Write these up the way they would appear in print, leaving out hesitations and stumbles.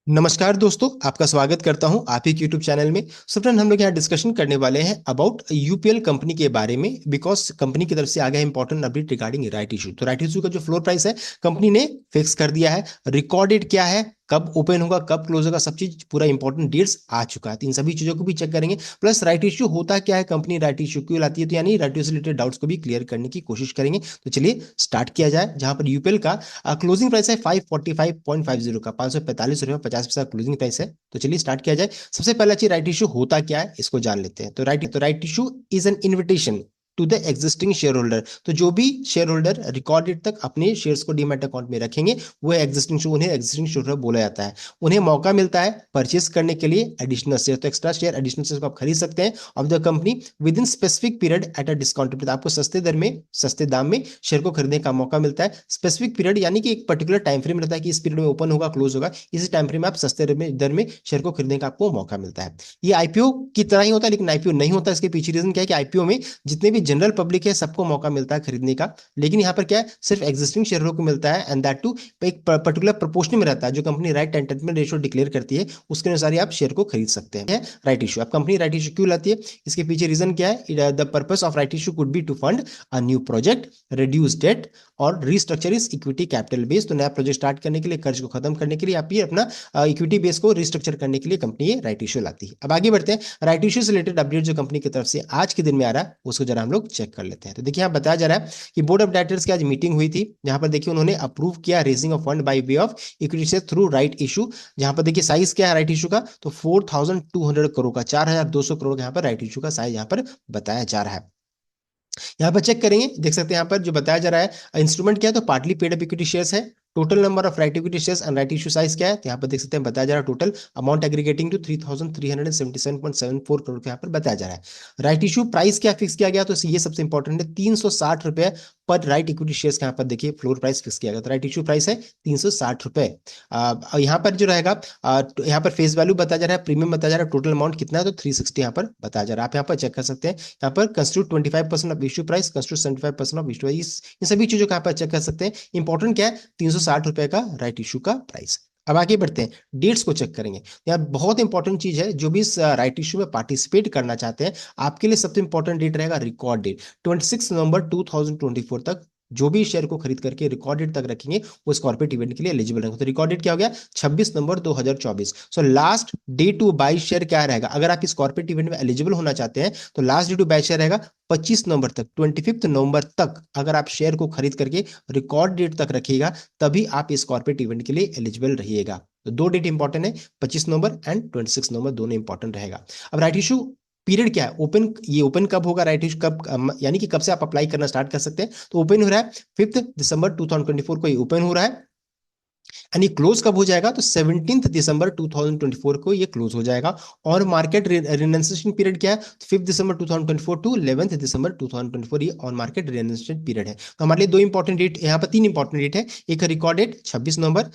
नमस्कार दोस्तों, आपका स्वागत करता हूं आप ही यूट्यूब चैनल में। सो फ्रेंड, हम लोग यहाँ डिस्कशन करने वाले हैं अबाउट यूपीएल कंपनी के बारे में, बिकॉज कंपनी की तरफ से आ गया important update regarding right issue. तो राइट इशू का जो फ्लोर प्राइस है कंपनी ने फिक्स कर दिया है। रिकॉर्डेड क्या है, कब ओपन होगा, कब क्लोज होगा, सब चीज पूरा इंपॉर्टेंट डेट्स आ चुका है। तो इन सभी चीजों को भी चेक करेंगे। प्लस राइट इशू होता क्या है, कंपनी राइट इशू क्यों लाती है, तो यानी राइट इशू से रिलेटेड डाउट्स को भी क्लियर करने की कोशिश करेंगे। तो चलिए स्टार्ट किया जाए। जहां पर यूपीएल का क्लोजिंग प्राइस है 545.50 का, 545 रुपये 50 पैसा क्लोजिंग प्राइस है। तो चलिए स्टार्ट किया जाए। सबसे पहला चीज, राइट इशू होता क्या है इसको जान लेते हैं। तो right issue is an invitation to the existing shareholder. तो जो भी शेयर होल्डर रिकॉर्ड डेट तक अपने शेयर्स को डीमैट अकाउंट में रखेंगे वो उन्हें एग्जिस्टिंग शेयर होल्डर बोला जाता है। उन्हें मौका मिलता है परचेस करने के लिए एडिशनल शेयर। तो एक्स्ट्रा शेयर, एडिशनल शेयर को आप खरीद सकते हैं of the company with in specific period at a discounted. आपको सस्ते दर में, सस्ते दाम में शेयर को खरीदने का मौका मिलता है। स्पेसिफिक पीरियड यानी कि एक पर्टिकुलर टाइम फ्रेम रहता है कि इस पीरियड में ओपन होगा, क्लोज होगा, इसी टाइम फ्रेम में आप सस्ते दर में शेयर को खरीदने का आपको मौका मिलता है। ये आईपीओ की तरह ही होता है, लेकिन आईपीओ नहीं होता। इसके पीछे रीजन क्या है कि आईपीओ में जितने भी जनरल पब्लिक है सबको मौका मिलता है खरीदने का, लेकिन यहाँ पर क्या है, सिर्फ एग्जिस्टिंग शेयरों को मिलता है, एंड दैट टू एक पर्टिकुलर प्रोपोर्शन में रहता है। जो company right entitlement ratio declare करती है उसके अनुसार ही आप शेयर को खरीद सकते हैं। राइट इशू, अब कंपनी राइट इशू क्यों लाती है, इसके पीछे रीजन क्या है। The purpose of right issue could be to fund a new project, reduce debt और restructure is equity capital base. तो नया प्रोजेक्ट स्टार्ट करने के लिए, कर्ज को खत्म करने के लिए, आप ये अपना इक्विटी बेस को रिस्ट्रक्चर करने के लिए कंपनी ये राइट इशू लाती है। अब आगे बढ़ते हैं। राइट इशू से रिलेटेड अपडेट जो कंपनी की तरफ से आज के दिन में आ रहा है उसको जरा हम लोग चेक कर लेते हैं। तो देखिए यहाँ बताया जा रहा है कि बोर्ड ऑफ डायरेक्टर्स की आज मीटिंग हुई थी, जहां पर देखिए उन्होंने अप्रूव किया raising of fund by way of equity share through right issue. जहां पर देखिए साइज क्या है राइट इशू का, तो 4200 करोड़ का, 4200 करोड़ का यहाँ पर राइट इशू का साइज यहाँ पर बताया जा रहा है। यहाँ पर चेक करेंगे, देख सकते हैं यहाँ पर जो बताया जा रहा है इंस्ट्रूमेंट क्या है, तो partly paid up equity shares है। Total number of right equity shares and right issue size क्या है, तो यहाँ पर देख सकते हैं बताया जा रहा है total amount aggregating to 3377.74 crore का यहाँ पर बताया जा रहा है। राइट इशू प्राइस क्या फिक्स किया गया, तो ये सबसे इंपॉर्टेंट है, 360 रुपए पर राइट इक्विटी शेयर्स का यहाँ पर देखिए फ्लोर प्राइस फिक्स किया गया। तो राइट इशू प्राइस है 360 रुपए। यहाँ पर जो रहेगा, यहाँ पर फेस वैल्यू बताया जा रहा है, प्रीमियम बताया जा रहा है, टोटल अमाउंट कितना है, तो 360 यहाँ पर बताया जा रहा है। आप यहाँ पर चेक कर सकते हैं, यहाँ पर constitute 25% of issue price, constitute 75% of issue, इन सभी चीजों का यहाँ पर चेक कर सकते हैं। इंपॉर्टेंट क्या है, 360 रुपए का राइट इशू का प्राइस। अब आगे बढ़ते हैं, डेट्स को चेक करेंगे। यहाँ बहुत इंपॉर्टेंट चीज है, जो भी इस राइट इशू में पार्टिसिपेट करना चाहते हैं आपके लिए सबसे इंपॉर्टेंट डेट रहेगा रिकॉर्ड डेट। 26 नवंबर 2024 तक जो भी शेयर को खरीद करके रिकॉर्ड डेट तक रखेंगे वो इस कॉर्पोरेट इवेंट के लिए एलिजिबल रहेंगे। तो रिकॉर्ड डेट क्या हो गया, 26 नवंबर 2024। So last day two by share क्या रहेगा, अगर आप इस कॉर्पोरेट इवेंट में एलिजिबल होना चाहते हैं तो last day two by share रहेगा 25 नवंबर तक, 25 नवंबर तक। अगर आप शेयर को खरीद करके रिकॉर्ड डेट तक रखिएगा तभी आप इस कॉर्पोरेट इवेंट के लिए एलिजिबल रहिएगा। तो दो डेट इंपॉर्टेंट है, 25 नवंबर एंड 26 नवंबर, दोनों इंपॉर्टेंट रहेगा। अब राइट इशू पीरियड क्या है, ओपन, ये ओपन कब होगा, राइट इशू कब, यानी कि कब से आप अप्लाई करना स्टार्ट कर सकते हैं। तो ओपन हो रहा है 5 दिसंबर 2024 को ये ओपन हो रहा है, यानी क्लोज कब हो जाएगा, तो 17 दिसंबर 2024 को ये क्लोज हो जाएगा। और मार्केट रिनंसिएशन पीरियड क्या है, 5 दिसंबर 2024 टू 11 दिसंबर 2024, ये ऑन मार्केट रिनंसिएशन पीरियड है। तो हमारे लिए दो इंपॉर्टेंट डेट, यहाँ पर तीन इंपॉर्टेंट डेट है। एक है रिकॉर्ड डेट 26 नवंबर,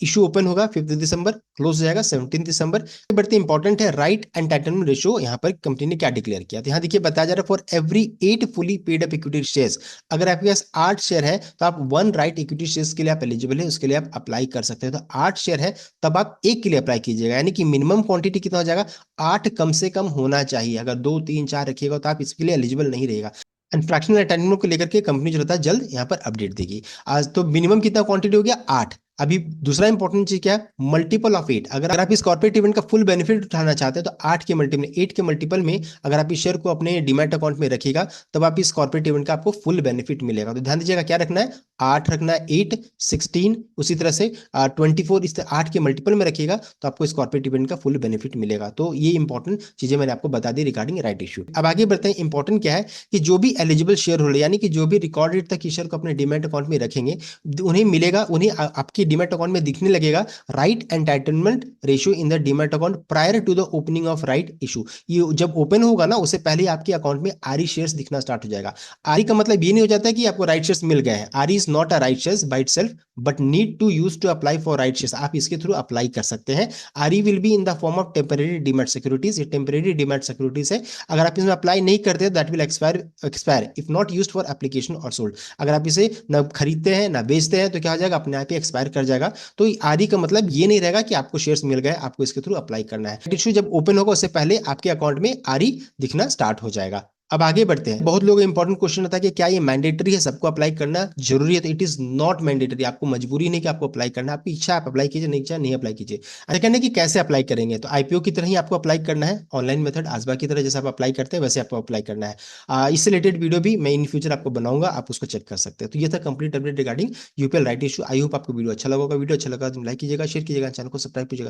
इशू ओपन होगा 5 दिसंबर, क्लोज हो जाएगा 17 दिसंबर। बढ़ते इंपॉर्टेंट है राइट एंटाइटलमेंट रेशियो, यहाँ पर कंपनी ने क्या डिक्लेयर किया। तो यहाँ देखिए बताया जा रहा है for every 8 fully paid up equity shares, अगर आपके पास 8 शेयर है तो आप 1 राइट इक्विटी शेयर्स के लिए आप एलिजिबल है, उसके लिए आप अप्लाई कर सकते हैं। तो 8 शेयर है तब आप एक के लिए अप्लाई कीजिएगा, यानी कि मिनिमम क्वांटिटी कितना हो जाएगा, 8 कम से कम होना चाहिए। अगर 2 3 4 रखिएगा तो आप इसके लिए एलिजिबल नहीं रहेगा। एंड फ्रैक्शनल अटेंडमेंट को लेकर के कंपनी जो रहता है जल्द यहाँ पर अपडेट देगी। आज तो मिनिमम कितना क्वांटिटी हो गया, 8। अभी दूसरा इंपॉर्टेंट चीज क्या है, मल्टीपल ऑफ 8। अगर आप इस कॉर्पोरेट इवेंट का फुल बेनिफिट उठाना चाहते हैं तो 8 के मल्टीपल, 8 के मल्टीपल में अगर आप इस शेयर को अपने डीमैट अकाउंट में रखिएगा तब आप इस कॉर्पोरेट इवेंट का आपको फुल बेनिफिट मिलेगा। तो ध्यान दीजिएगा क्या रखना है, 8 रखना है, 8, 16, उसी तरह से 24, इस 8 के मल्टीपल में रखिएगा तो आपको इस कॉर्पोरेट इवेंट का फुल बेनिफिट मिलेगा। तो ये इंपॉर्टेंट चीजें मैंने आपको बता दी रिगार्डिंग राइट इशू। अब आगे बढ़ते हैं, इंपॉर्टेंट क्या है कि जो भी एलिजिबल शेयर होल्डर, यानी कि जो भी रिकॉर्ड डेट तक शेयर को अपने डीमैट अकाउंट में रखेंगे उन्हें मिलेगा, उन्हें आपके डीमैट अकाउंट में दिखने लगेगा right entitlement ratio in the demat account prior to the opening of right issue. ये जब ओपन होगा ना उससे पहले आपके अकाउंट में आरई शेयर्स दिखना स्टार्ट हो जाएगा। आरई का मतलब ये नहीं हो जाता कि आपको राइट शेयर्स मिल गए हैं। RE is not a right shares by itself but need to use to apply for right shares, आप इसके थ्रू अप्लाई कर सकते हैं। RE will be in the form of temporary demat securities, ये temporary demat securities है। अगर आप इसमें अप्लाई नहीं करते that will expire if not used for application और सोल्ड। अगर आप इसे ना खरीदते हैं ना बेचते हैं तो क्या हो जाएगा, अपने आप ही एक्सपायर कर कर जाएगा, तो आरई का मतलब ये नहीं रहेगा कि आपको शेयर्स मिल गए, आपको इसके थ्रू अप्लाई करना है। इशू जब ओपन होगा उससे पहले आपके अकाउंट में आरई दिखना स्टार्ट हो जाएगा। अब आगे बढ़ते हैं। बहुत लोग इंपॉर्टेंट क्वेश्चन आता है कि क्या ये मैंडेटरी है, सबको अप्लाई करना जरूरी है? तो इट इज नॉट मैंडेटरी। आपको मजबूरी नहीं कि आपको अप्लाई करना है, आपकी इच्छा आप अप्लाई कीजिए, नहीं इच्छा नहीं अप्लाई कीजिए। अच्छा, कहना है कि कैसे अप्लाई करेंगे, तो आईपीओ की तरह ही आपको अप्लाई करना है, ऑनलाइन मेथड आसबा की तरह जैसे आप अप्लाई करते हैं वैसे आपको अप्लाई करना है। इससे रिलेटेड वीडियो भी मैं इन फ्यूचर आपको बनाऊंगा, आप उसको चेक कर सकते हैं। तो ये था complete update regarding UPL right issue. I hope आपको वीडियो अच्छा लगा होगा। वीडियो अच्छा लगा तो लाइक कीजिएगा, शेयर कीजिएगा, चैनल को सब्सक्राइब कीजिएगा।